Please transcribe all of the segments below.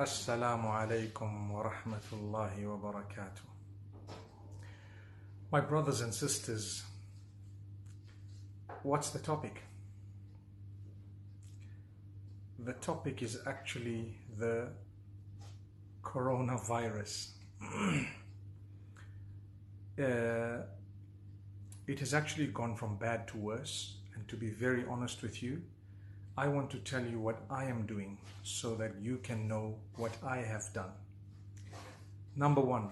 Assalamu alaikum wa rahmatullahi wa barakatuh. My brothers and sisters, what's the topic? The topic is actually the coronavirus. It has actually gone from bad to worse, and to be very honest with you, I want to tell you what I am doing so that you can know what I have done. Number one,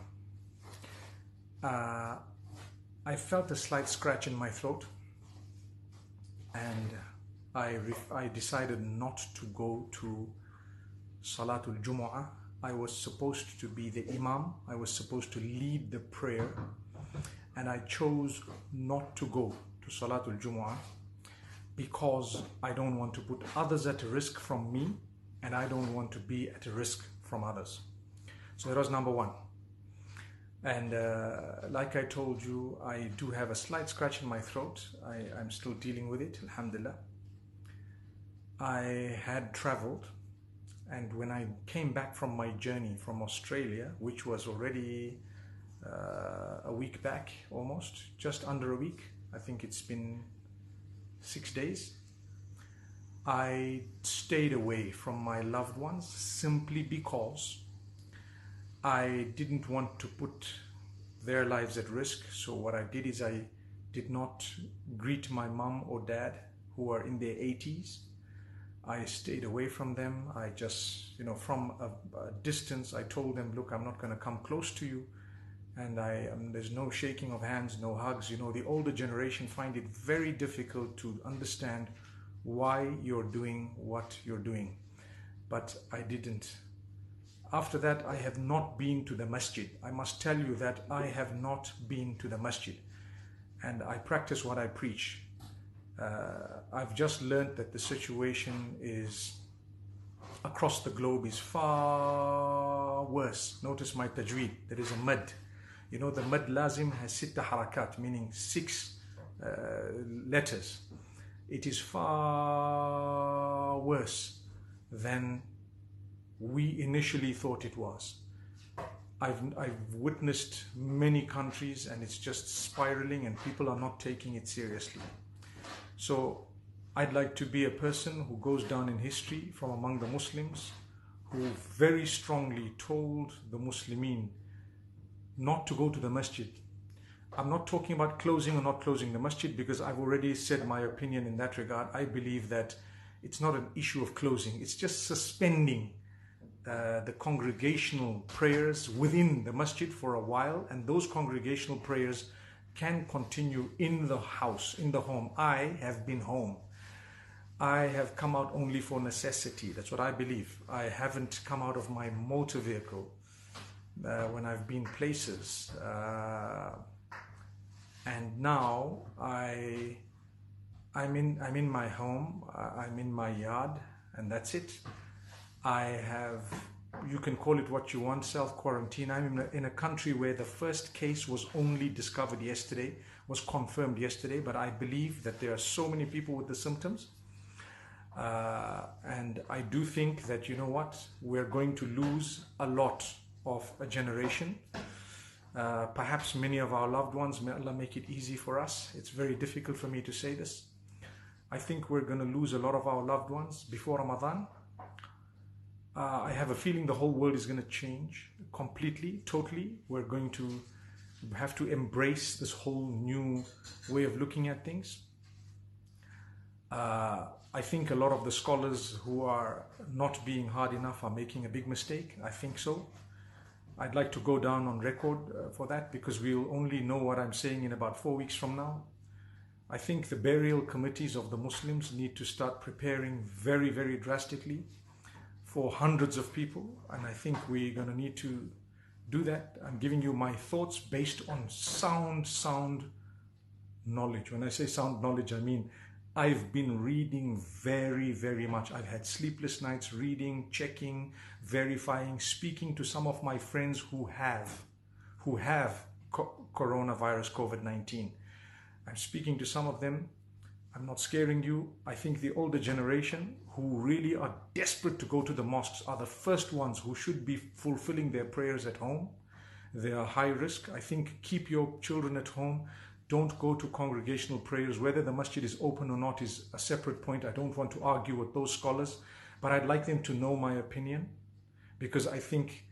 I felt a slight scratch in my throat, and I decided not to go to Salatul Jumu'ah. I was supposed to be the Imam. I was supposed to lead the prayer, and I chose not to go to Salatul Jumu'ah because I don't want to put others at risk from me, and I don't want to be at risk from others. So that was number one. And like I told you, I do have a slight scratch in my throat. I'm still dealing with it, alhamdulillah. I had traveled, and when I came back from my journey from Australia, which was already a week back, almost, just under a week, I think it's been 6 days, I stayed away from my loved ones simply because I didn't want to put their lives at risk. So what I did is I did not greet my mom or dad who are in their 80s. I stayed away from them. I just, from a distance, I told them, look, I'm not going to come close to you. And there's no shaking of hands, no hugs. The older generation find it very difficult to understand why you're doing what you're doing. But I didn't. After that, I have not been to the masjid. I must tell you that I have not been to the masjid. And I practice what I preach. I've just learned that the situation is across the globe is far worse. Notice my tajweed. There is a mad. The mad lazim has sitta harakat, meaning 6 letters. It is far worse than we initially thought it was. I've witnessed many countries, and it's just spiraling, and people are not taking it seriously. So I'd like to be a person who goes down in history from among the Muslims who very strongly told the Muslimin not to go to the masjid. I'm not talking about closing or not closing the masjid, because I've already said my opinion in that regard. I believe that it's not an issue of closing. It's just suspending the congregational prayers within the masjid for a while, and those congregational prayers can continue in the house, in the home. I have been home. I have come out only for necessity. That's what I believe. I haven't come out of my motor vehicle when I've been places. And now I'm in my home, I'm in my yard, and that's it. I have, you can call it what you want, self-quarantine. I'm in a country where the first case was only discovered yesterday, was confirmed yesterday, but I believe that there are so many people with the symptoms. And I do think that, we're going to lose a lot of a generation. Perhaps many of our loved ones. May Allah make it easy for us. It's very difficult for me to say this. I think we're going to lose a lot of our loved ones before Ramadan. I have a feeling the whole world is going to change completely, totally. We're going to have to embrace this whole new way of looking at things. I think a lot of the scholars who are not being hard enough are making a big mistake. I think so. I'd like to go down on record for that, because we'll only know what I'm saying in about 4 weeks from now. I think the burial committees of the Muslims need to start preparing very, very drastically for hundreds of people, and I think we're going to need to do that. I'm giving you my thoughts based on sound knowledge. When I say sound knowledge, I mean I've been reading very, very much. I've had sleepless nights reading, checking, verifying, speaking to some of my friends who have coronavirus, COVID-19. I'm speaking to some of them, I'm not scaring you. I think the older generation who really are desperate to go to the mosques are the first ones who should be fulfilling their prayers at home. They are high risk. I think keep your children at home. Don't go to congregational prayers. Whether the masjid is open or not is a separate point. I don't want to argue with those scholars, but I'd like them to know my opinion, because I think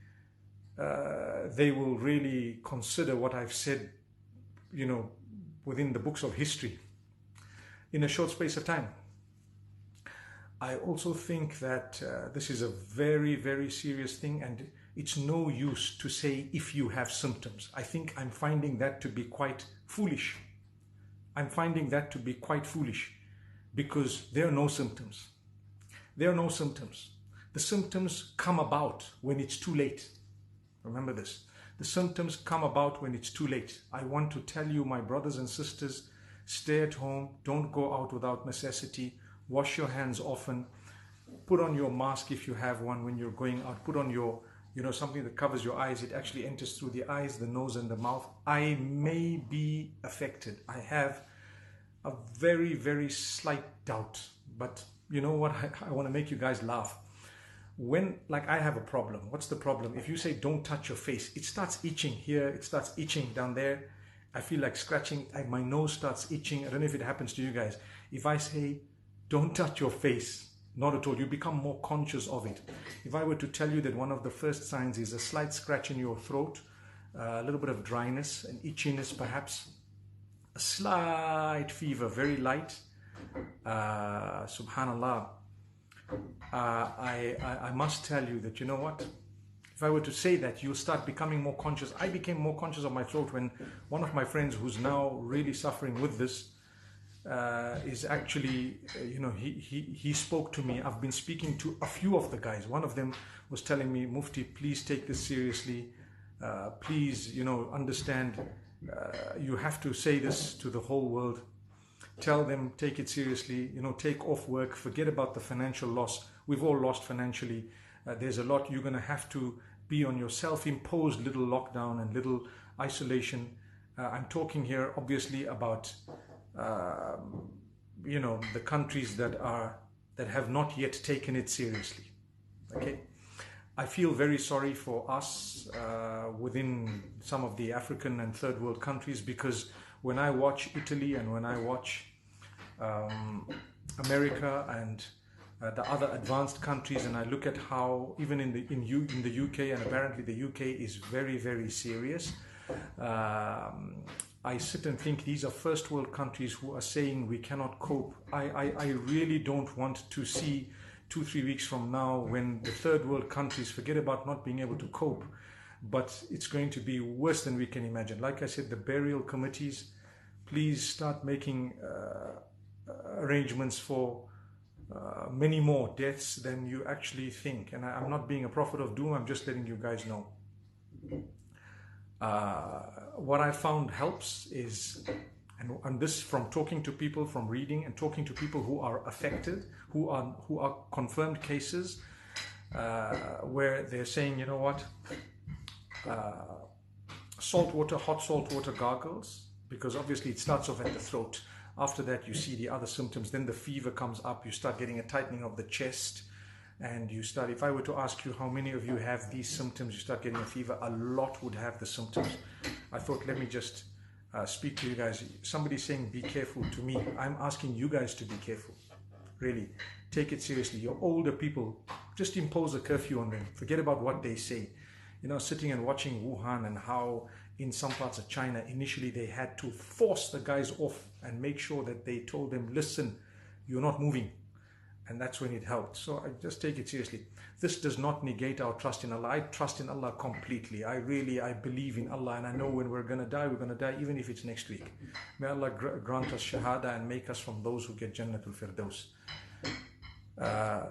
they will really consider what I've said, within the books of history in a short space of time. I also think that this is a very, very serious thing, and it's no use to say if you have symptoms. I think I'm finding that to be quite foolish. I'm finding that to be quite foolish, because there are no symptoms. There are no symptoms. The symptoms come about when it's too late. Remember this. The symptoms come about when it's too late. I want to tell you, my brothers and sisters, stay at home. Don't go out without necessity. Wash your hands often. Put on your mask if you have one when you're going out. Put on your, something that covers your eyes. It actually enters through the eyes, the nose, and the mouth. I may be affected. I have a very, very slight doubt. But you know what? I want to make you guys laugh. When, I have a problem. What's the problem? If you say don't touch your face, it starts itching here, it starts itching down there. I feel like scratching, my nose starts itching. I don't know if it happens to you guys. If I say don't touch your face, not at all, you become more conscious of it. If I were to tell you that one of the first signs is a slight scratch in your throat, a little bit of dryness and itchiness perhaps, a slight fever, very light, subhanallah, I must tell you that, you know what, if I were to say that, you'll start becoming more conscious. I became more conscious of my throat when one of my friends who's now really suffering with this is actually, he spoke to me. I've been speaking to a few of the guys. One of them was telling me, Mufti, please take this seriously. Please, understand, you have to say this to the whole world. Tell them, take it seriously, take off work, forget about the financial loss. We've all lost financially. There's a lot. You're going to have to be on your self-imposed little lockdown and little isolation. I'm talking here obviously about, the countries that have not yet taken it seriously. Okay. I feel very sorry for us within some of the African and third world countries, because when I watch Italy and when I watch America and the other advanced countries, and I look at how even in the UK, and apparently the UK is very, very serious, I sit and think these are first world countries who are saying we cannot cope. I really don't want to see 2-3 weeks from now when the third world countries forget about not being able to cope, but it's going to be worse than we can imagine. Like I said, the burial committees, please start making arrangements for many more deaths than you actually think. And I'm not being a prophet of doom, I'm just letting you guys know. What I found helps is, and this from talking to people, from reading and talking to people who are affected, who are confirmed cases, where they're saying, you know what, hot salt water gargles, because obviously it starts off at the throat. After that, you see the other symptoms. Then the fever comes up. You start getting a tightening of the chest. And you start, if I were to ask you how many of you have these symptoms, you start getting a fever, a lot would have the symptoms. I thought, let me just speak to you guys. Somebody saying, be careful to me. I'm asking you guys to be careful. Really, take it seriously. Your older people, just impose a curfew on them. Forget about what they say. Sitting and watching Wuhan and how in some parts of China, initially they had to force the guys off and make sure that they told them, listen, you're not moving. And that's when it helped. So I just take it seriously. This does not negate our trust in Allah. I trust in Allah completely. I believe in Allah, and I know when we're going to die, even if it's next week. May Allah grant us shahada and make us from those who get Jannatul Firdaus.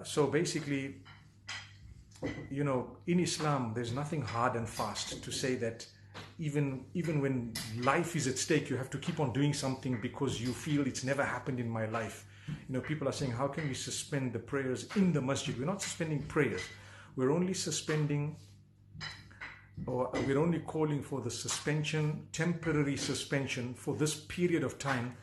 So basically, in Islam, there's nothing hard and fast to say that even when life is at stake, you have to keep on doing something because you feel it's never happened in my life. People are saying, how can we suspend the prayers in the masjid? We're not suspending prayers. We're only suspending, or we're only calling for the suspension, temporary suspension for this period of time